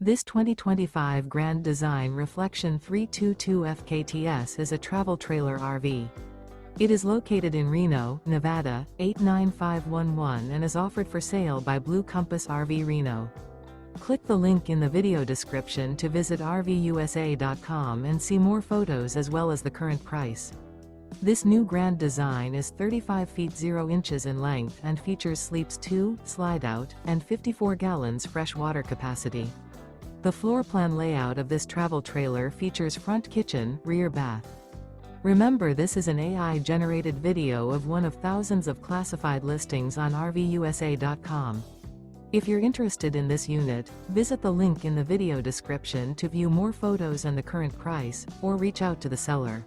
This 2025 Grand Design Reflection 322 FKTS is a travel trailer RV. It is located in Reno, Nevada, 89511 and is offered for sale by Blue Compass RV Reno. Click the link in the video description to visit RVUSA.com and see more photos as well as the current price. This new Grand Design is 35 feet 0 inches in length and features sleeps 2, slide-out, and 54 gallons fresh water capacity. The floor plan layout of this travel trailer features front kitchen, rear bath. Remember, this is an AI-generated video of one of thousands of classified listings on RVUSA.com. If you're interested in this unit, visit the link in the video description to view more photos and the current price, or reach out to the seller.